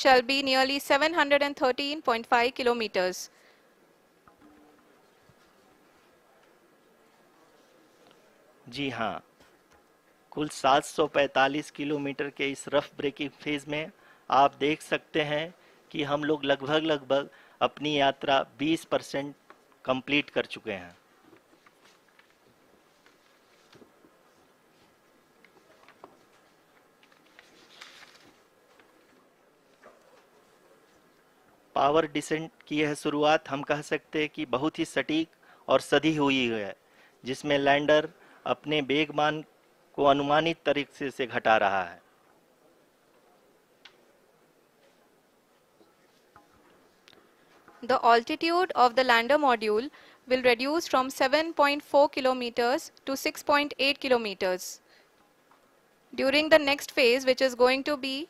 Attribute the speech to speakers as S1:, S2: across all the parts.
S1: shall be nearly 713.5 kilometers.
S2: जी हाँ, कुल 745 kilometre के इस रफ ब्रेकिंग फेज में आप देख सकते हैं कि हम लोग लगभग लगभग अपनी यात्रा 20% कंप्लीट कर चुके हैं। पावर डिसेंट की यह शुरुआत हम कह सकते हैं कि बहुत ही सटीक और सधी हुई है, जिसमें लैंडर अपने वेगमान को अनुमानित तरीके से घटा रहा है।
S1: The altitude of the lander module will reduce from 7.4 kilometers to 6.8 kilometers during the next phase, which is going to be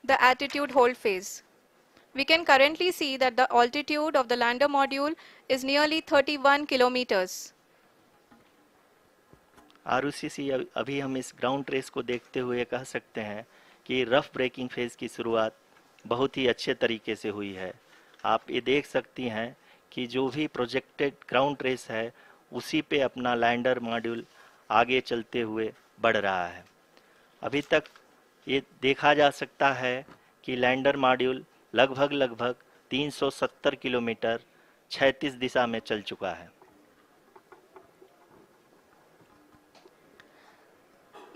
S1: the attitude hold phase. We can currently see that the altitude of the lander module is nearly 31 kilometers.
S2: Arushi, अभी हम इस ground race को देखते हुए कह सकते हैं कि रफ ब्रेकिंग फेज की शुरुआत बहुत ही अच्छे तरीके से हुई है। आप ये देख सकती हैं कि जो भी प्रोजेक्टेड ग्राउंड रेस है उसी पे अपना लैंडर मॉड्यूल आगे चलते हुए बढ़ रहा है। अभी तक ये देखा जा सकता है कि लैंडर मॉड्यूल लगभग लगभग 370 किलोमीटर क्षैतिज दिशा में चल चुका है।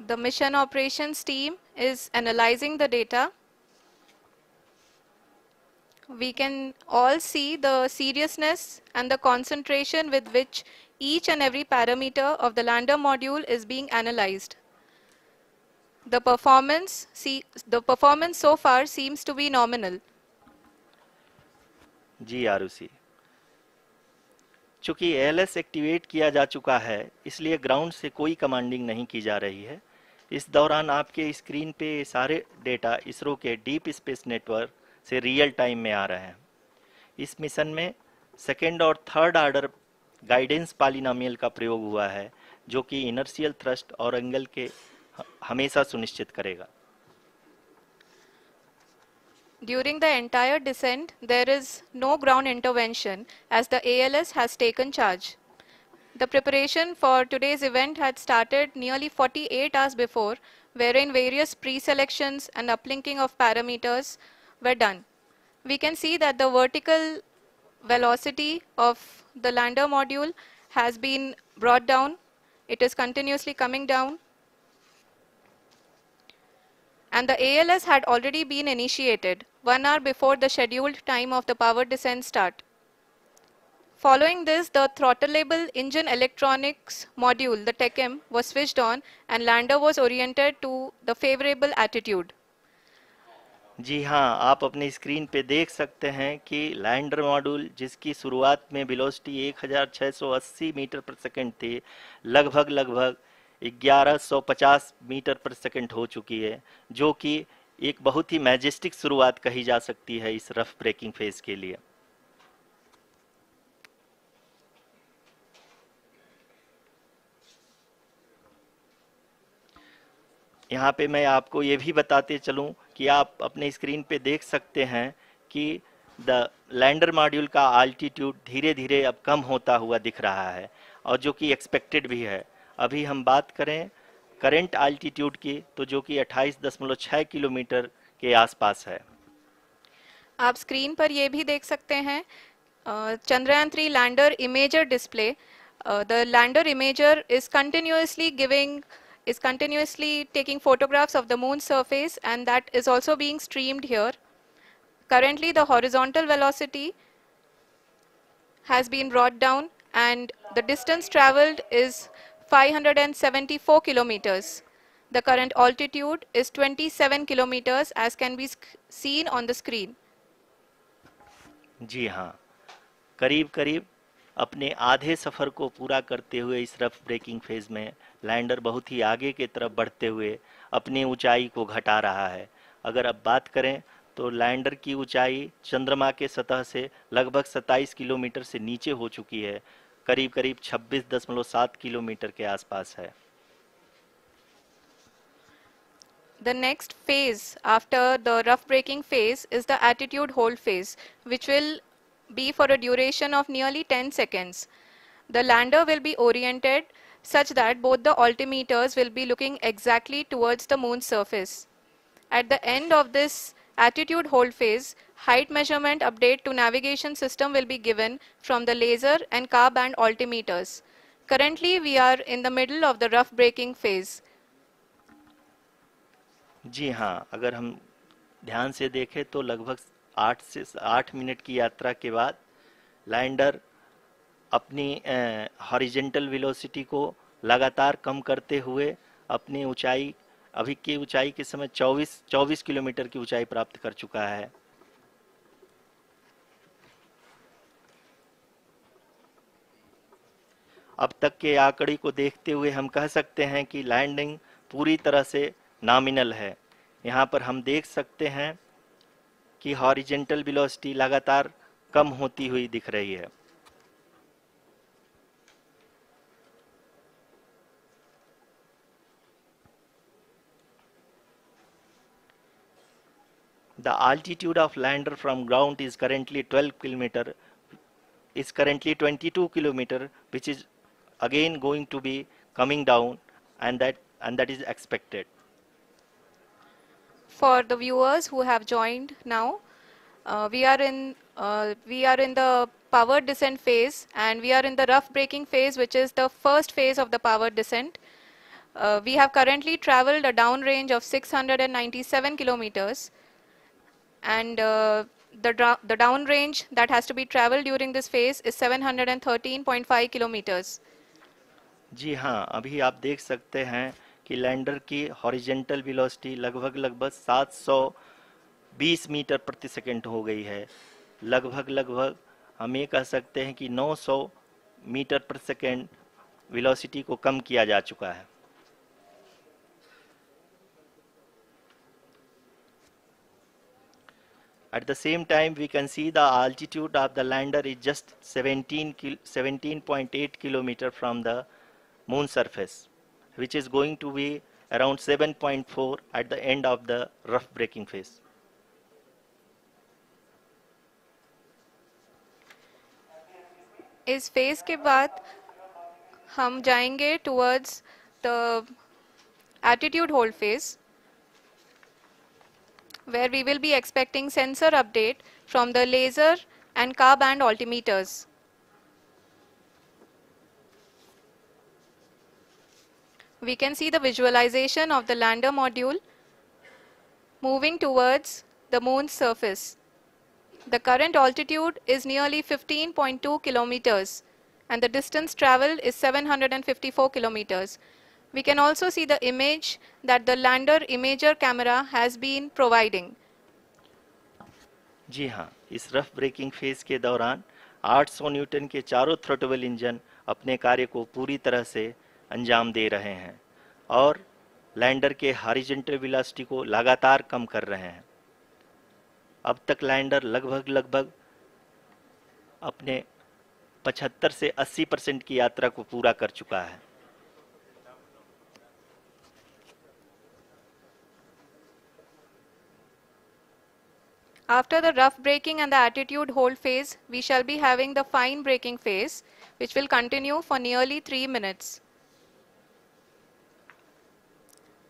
S1: The mission operations team is analyzing the data. We can all see the seriousness and the concentration with which each and every parameter of the lander module is being analyzed. The performance so far seems to be nominal.
S2: जी आरुषि, चूंकि ALS activate किया जा चुका है इसलिए ground से कोई commanding नहीं की जा रही है। इस दौरान आपके स्क्रीन पे सारे डेटा इसरो के डीप स्पेस नेटवर्क से रियल टाइम में आ रहे हैं। इस मिशन में सेकेंड और थर्ड ऑर्डर गाइडेंस पॉलिनोमियल का प्रयोग हुआ है, जो कि इनर्शियल थ्रस्ट और एंगल के हमेशा सुनिश्चित करेगा।
S1: During the entire descent, there is no ground intervention as the ALS has taken charge. The preparation for today's event had started nearly 48 hours before, wherein various pre-selections and uplinking of parameters were done. We can see that the vertical velocity of the lander module has been brought down. It is continuously coming down. And the ALS had already been initiated 1 hour before the scheduled time of the power descent start. Following this, the throttleable engine electronics module, the TECM, was switched on and lander was oriented to the favorable attitude.
S2: जी हाँ, आप अपने screen पे देख सकते हैं कि lander module जिसकी शुरुआत में वेलोसिटी 1680 मीटर पर सेकंड थी, लगभग लगभग 1150 मीटर पर सेकंड हो चुकी है, जो कि एक बहुत ही मैजेस्टिक शुरुआत कही जा सकती है इस रफ ब्रेकिंग फेज के लिए। यहाँ पे मैं आपको ये भी बताते चलूँ कि आप अपने स्क्रीन पे देख सकते हैं कि द लैंडर मॉड्यूल का आल्टीट्यूड धीरे धीरे अब कम होता हुआ दिख रहा है, और जो कि एक्सपेक्टेड भी है। अभी हम बात करें करंट आल्टीट्यूड की, तो जो कि 28.6 किलोमीटर के आसपास है।
S1: आप स्क्रीन पर ये भी देख सकते हैं Chandrayaan 3 lander imager display. The lander imager is continuously taking photographs of the moon's surface, and that is also being streamed here. Currently the horizontal velocity has been brought down and the distance traveled is 574 kilometers. The current altitude is 27 kilometers as can be seen on the screen.
S2: जी हाँ, करीब करीब अपने आधे सफ़र को पूरा करते हुए इस रफ ब्रेकिंग फेज में लैंडर बहुत ही आगे की तरफ बढ़ते हुए अपनी ऊंचाई को घटा रहा है। अगर अब बात करें तो लैंडर की ऊंचाई चंद्रमा के सतह से लगभग 27 किलोमीटर से नीचे हो चुकी है, करीब करीब 26.7 किलोमीटर के आसपास है।
S1: The next phase after the rough braking phase is the attitude hold phase, which will be for a duration of nearly 10 seconds. The lander will be oriented such that both the altimeters will be looking exactly towards the moon's surface. At the end of this attitude hold phase, height measurement update to navigation system will be given from the laser and car band altimeters. Currently, we are in the middle of the rough braking phase.
S2: जी हाँ, अगर हम ध्यान से देखें तो लगभग 8 minute की यात्रा के बाद लैंडर अपनी हॉरिजेंटल वेलोसिटी को लगातार कम करते हुए अपनी ऊंचाई, अभी की ऊंचाई के समय 24 किलोमीटर की ऊंचाई प्राप्त कर चुका है। अब तक के आंकड़े को देखते हुए हम कह सकते हैं कि लैंडिंग पूरी तरह से नॉमिनल है। यहाँ पर हम देख सकते हैं कि हॉरिजेंटल वेलोसिटी लगातार कम होती हुई दिख रही है। The altitude of lander from ground is currently 22 kilometer, which is again going to be coming down, and that is expected.
S1: For the viewers who have joined now, we are in the powered descent phase, and we are in the rough braking phase, which is the first phase of the powered descent. We have currently traveled a downrange of 697 kilometers, and the downrange that has to be traveled during this phase is 713.5 kilometers.
S2: जी हाँ, अभी आप देख सकते हैं कि lander की horizontal velocity लगभग 720 metre प्रति सेकंड हो गई है। लगभग हम ये कह सकते हैं कि 900 मीटर प्रति सेकंड वेलोसिटी को कम किया जा चुका है। At the same time, we can see the altitude of the lander is just 17.8 kilometer from the moon surface, which is going to be around 7.4 at the end of the rough braking phase.
S1: इस phase के बाद हम जाएंगे towards the attitude hold phase, where we will be expecting sensor update from the laser and car band altimeters. We can see the visualization of the lander module moving towards the moon's surface. The current altitude is nearly 15.2 kilometers, and the distance traveled is 754 kilometers. We can also see the image that the lander imager camera has been providing.
S2: जी हाँ, इस rough breaking phase के दौरान 800 Newton के चारों throttle engine अपने कार्य को पूरी तरह से अंजाम दे रहे हैं और लैंडर के हॉरिजॉन्टल वेलोसिटी को लगातार कम कर रहे हैं। अब तक लैंडर लगभग अपने 75 से 80% की यात्रा को पूरा कर चुका है।
S1: After the rough braking and the attitude hold phase, we shall be having the fine braking phase, which will continue for nearly 3 minutes.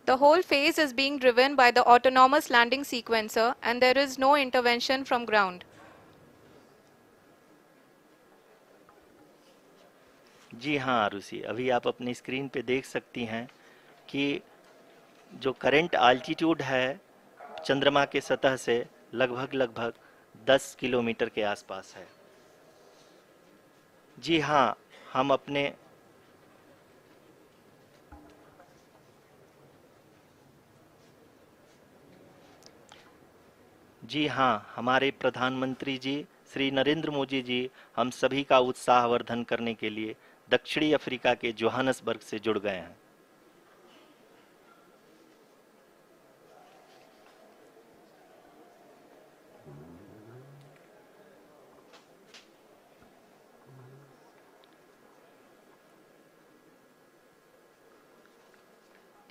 S1: The whole phase is being driven by the autonomous landing sequencer, and there is no intervention from ground.
S2: जी हाँ आरुषि, अभी आप अपनी screen पे देख सकती हैं कि जो करंट आल्टीट्यूड है चंद्रमा के सतह से लगभग 10 किलोमीटर के आसपास है। जी हाँ, हम अपने जी हाँ, हमारे प्रधानमंत्री जी श्री नरेंद्र मोदी जी हम सभी का उत्साहवर्धन करने के लिए दक्षिणी अफ्रीका के जोहानसबर्ग से जुड़ गए हैं।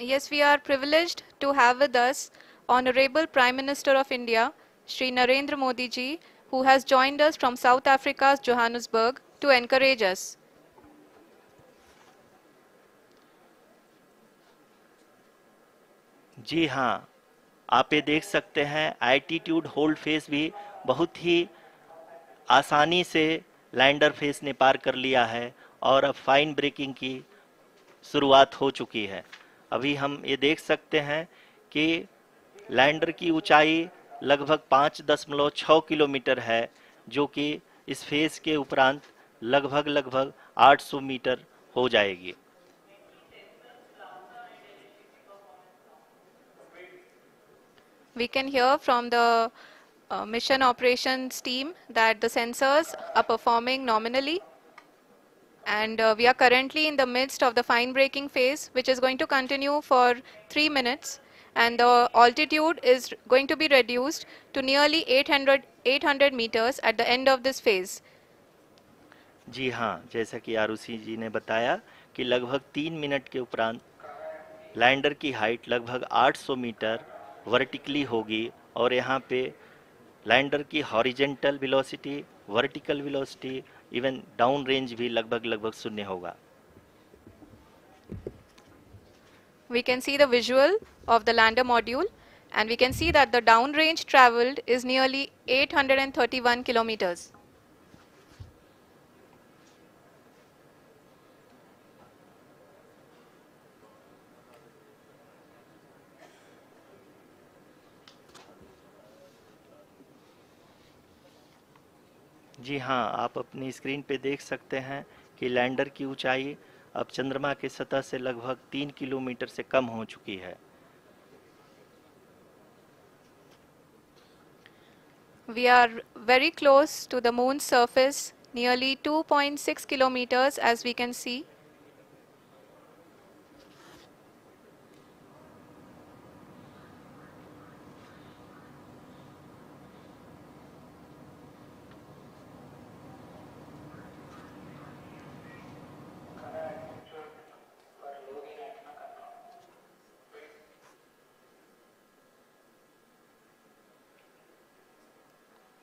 S1: Yes, we are privileged to have with us Honorable Prime Minister of India, Shri Narendra Modi ji, who has joined us from South Africa's Johannesburg to encourage us.
S2: जी हाँ, आप ये देख सकते हैं एल्टीट्यूड होल्ड फेस भी बहुत ही आसानी से लैंडर फेस ने पार कर लिया है और अब फाइन ब्रेकिंग की शुरुआत हो चुकी है। अभी हम ये देख सकते हैं कि लैंडर की ऊंचाई लगभग 5.6 किलोमीटर है, जो कि इस फेज के उपरांत लगभग 800 मीटर हो जाएगी।
S1: We can hear from the mission operations team that the sensors are performing nominally, and we are currently in the midst of the fine braking phase, which is going to continue for 3 minutes, and the altitude is going to be reduced to nearly 800 meters at the end of this phase.
S2: जी हाँ, जैसा कि आरुषि जी ने बताया कि लगभग 3 minute के उपरांत lander की हाइट लगभग 800 मीटर वर्टिकली होगी और यहाँ पे लैंडर की horizontal velocity, vertical velocity, even down range भी लगभग शून्य होगा।
S1: We can see the visual of the lander module, and we can see that the downrange traveled is nearly 831 kilometers.
S2: जी हाँ, आप अपनी स्क्रीन पे देख सकते हैं कि लैंडर की ऊंचाई अब चंद्रमा की सतह से लगभग 3 किलोमीटर से कम हो चुकी है।
S1: We are very close to the moon's surface, nearly 2.6 kilometers as we can see.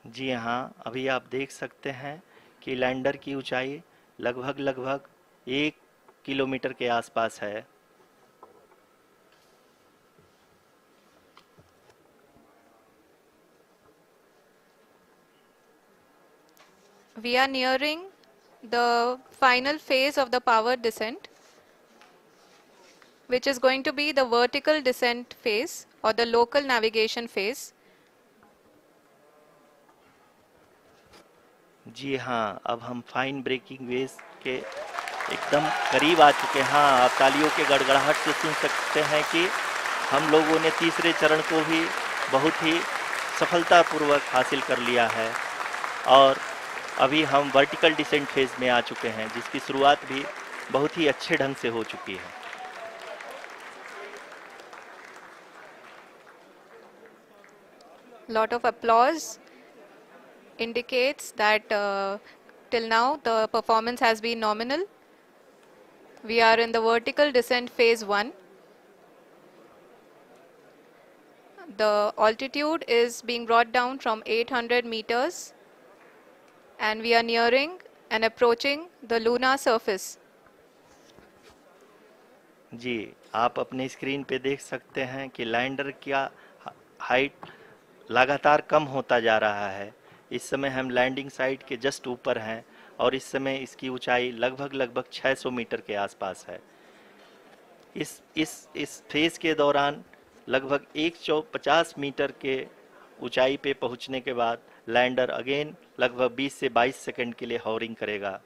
S2: जी हाँ, अभी आप देख सकते हैं कि लैंडर की ऊंचाई लगभग 1 किलोमीटर के आसपास है।
S1: We are nearing the final phase of the power descent, which is going to be the vertical descent phase or the local navigation phase.
S2: जी हाँ, अब हम फाइन ब्रेकिंग वेव के एकदम करीब आ चुके हैं। हाँ, आप तालियों के गड़गड़ाहट से सुन सकते हैं कि हम लोगों ने तीसरे चरण को भी बहुत ही सफलतापूर्वक हासिल कर लिया है और अभी हम वर्टिकल डिसेंट फेज में आ चुके हैं, जिसकी शुरुआत भी बहुत ही अच्छे ढंग से हो चुकी है।
S1: Lot of applause indicates that till now the performance has been nominal. We are in the vertical descent phase 1. The altitude is being brought down from 800 meters, and we are nearing and approaching the lunar surface.
S2: जी, आप अपने screen पे देख सकते हैं कि lander का height लगातार कम होता जा रहा है। इस समय हम लैंडिंग साइट के जस्ट ऊपर हैं और इस समय इसकी ऊंचाई लगभग 600 मीटर के आसपास है। इस फेज के दौरान लगभग 150 मीटर के ऊंचाई पे पहुंचने के बाद लैंडर अगेन लगभग 20 से 22 सेकंड के लिए हॉवरिंग करेगा।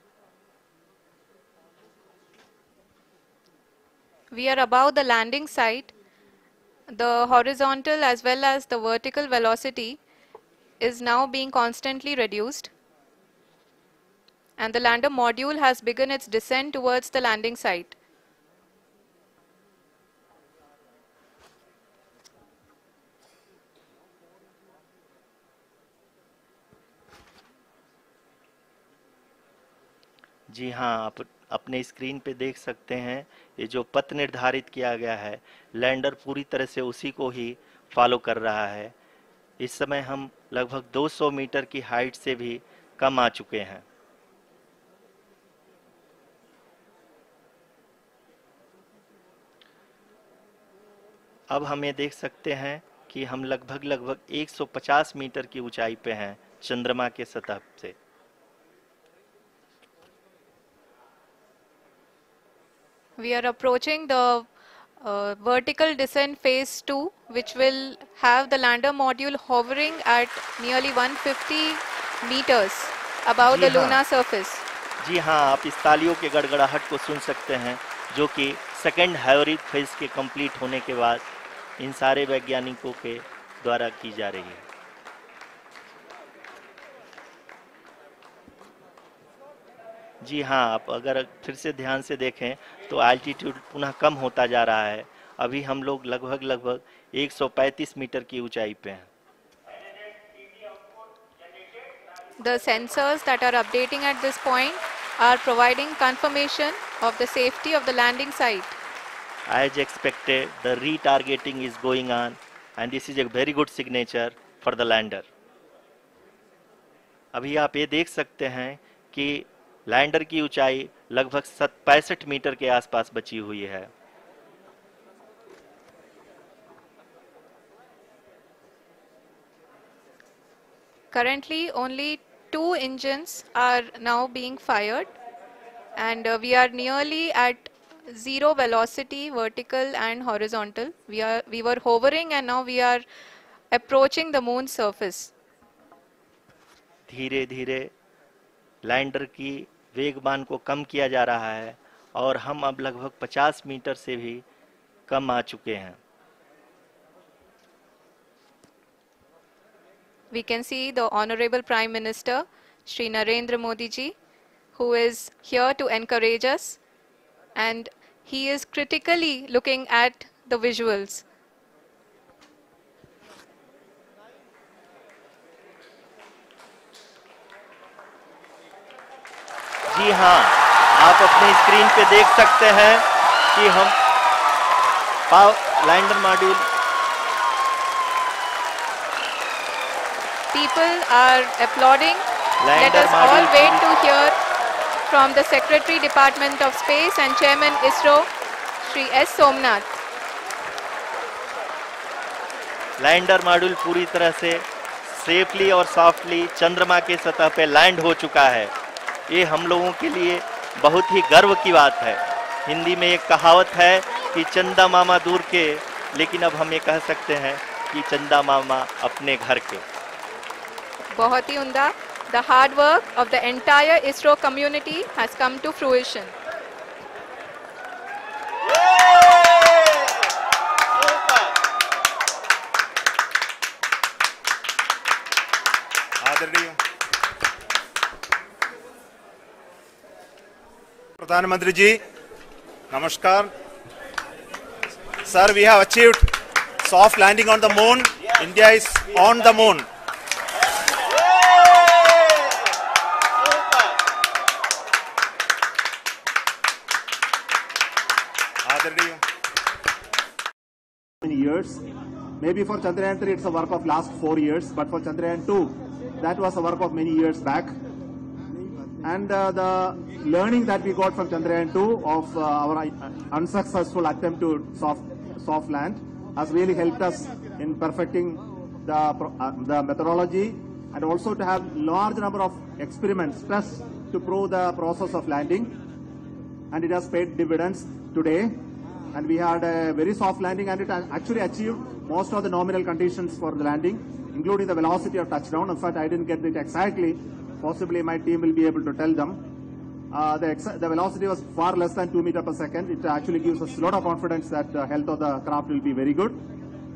S1: We are above the landing site. The horizontal as well as the vertical velocity is now being constantly reduced, and the lander module has begun its descent towards the landing site.
S2: जी हाँ, आप अपने screen पे देख सकते हैं, ये जो पथ निर्धारित किया गया है, लैंडर पूरी तरह से उसी को ही फॉलो कर रहा है। इस समय हम लगभग 200 मीटर की हाइट से भी कम आ चुके हैं। अब हम ये देख सकते हैं कि हम लगभग 150 मीटर की ऊंचाई पे हैं चंद्रमा के सतह से।
S1: We are approaching the vertical descent phase 2, which will have the lander module hovering at nearly 150 meters above
S2: ji
S1: the
S2: हाँ,
S1: lunar surface.
S2: जी हाँ, आप इस तालियों के गड़गड़ाहट को सुन सकते हैं, जो कि सेकेंड हाइब्रिड फेज के कंप्लीट होने के बाद इन सारे वैज्ञानिकों के द्वारा की जा रही है। जी हाँ, आप अगर फिर से ध्यान से देखें तो एल्टीट्यूड पुनः कम होता जा रहा है। अभी हम लोग लगभग 135 मीटर की ऊंचाई पे हैं।
S1: The sensors that are updating at this point are providing confirmation of the safety of the landing site.
S2: As expected, the retargeting is going on, and this is a very good signature for the lander. अभी आप ये देख सकते हैं कि lander की ऊंचाई लगभग 65 मीटर के आसपास बची हुई है।
S1: Currently, only 2 engines are now being fired, and we are nearly at zero velocity, vertical and horizontal. We were hovering, and now we are approaching the moon's surface.
S2: धीरे धीरे लैंडर की वेगमान को कम किया जा रहा है और हम अब लगभग 50 मीटर से भी कम आ चुके हैं।
S1: We can see the Honorable Prime Minister, Shri Narendra Modi ji, who is here to encourage us, and he is critically looking at the visuals.
S2: जी हाँ, आप अपने स्क्रीन पे देख सकते हैं कि हम lander module
S1: People are applauding. Let
S2: lander
S1: us all
S2: module
S1: wait to hear from the Secretary Department of Space and Chairman ISRO, Shri S. Somnath.
S2: Lander module पूरी तरह से सेफली और सॉफ्टली चंद्रमा के सतह पे लैंड हो चुका है। ये हम लोगों के लिए बहुत ही गर्व की बात है। हिंदी में एक कहावत है कि चंदा मामा दूर के, लेकिन अब हम ये कह सकते हैं कि चंदा मामा अपने घर के।
S1: बहुत ही उम्दा. The hard work of the entire ISRO community has come to fruition.
S3: आदरणीय प्रधानमंत्री जी, नमस्कार. Sir, we have achieved soft landing on the moon. India is on the moon.
S4: Years. Maybe for Chandrayaan 3 it's a work of last 4 years, but for Chandrayaan 2 that was a work of many years back. And the learning that we got from Chandrayaan 2 of our unsuccessful attempt to soft land has really helped us in perfecting the methodology, and also to have large number of experiments tests to prove the process of landing, and it has paid dividends today. And we had a very soft landing, and it actually achieved most of the nominal conditions for the landing, including the velocity of touchdown. In fact, I didn't get it exactly. Possibly my team will be able to tell them. The velocity was far less than 2 meters per second. It actually gives us a lot of confidence that the health of the craft will be very good.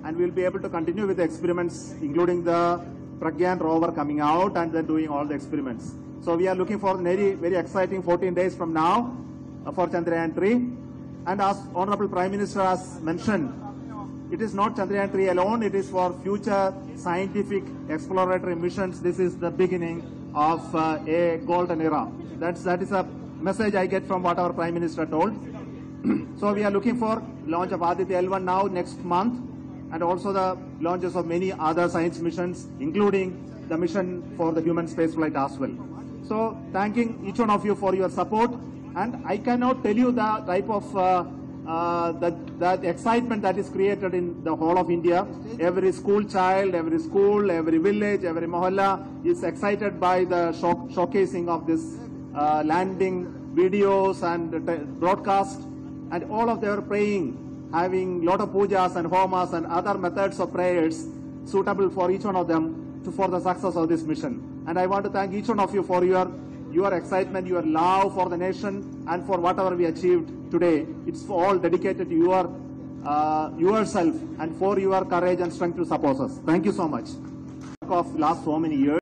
S4: And we'll be able to continue with the experiments, including the Pragyan rover coming out and then doing all the experiments. So we are looking for very, very exciting 14 days from now for Chandrayaan 3. And as Honorable Prime Minister has mentioned, it is not Chandrayaan 3 alone, it is for future scientific exploratory missions. This is the beginning of a golden era. That is a message I get from what our Prime Minister told. So we are looking for launch of Aditya L1 now next month, and also the launches of many other science missions, including the mission for the human spaceflight as well. So thanking each one of you for your support, and I cannot tell you the type of that excitement that is created in the whole of India. Every school child, every school, every village, every mohalla is excited by the showcasing of this landing videos and broadcast, and all of them are praying, having lot of pujas and homas and other methods of prayers suitable for each one of them for the success of this mission. And I want to thank each one of you for your excitement, your love for the nation, and for whatever we achieved today. It's all dedicated to yourself and for your courage and strength to support us. Thank you so much. Of last so many years.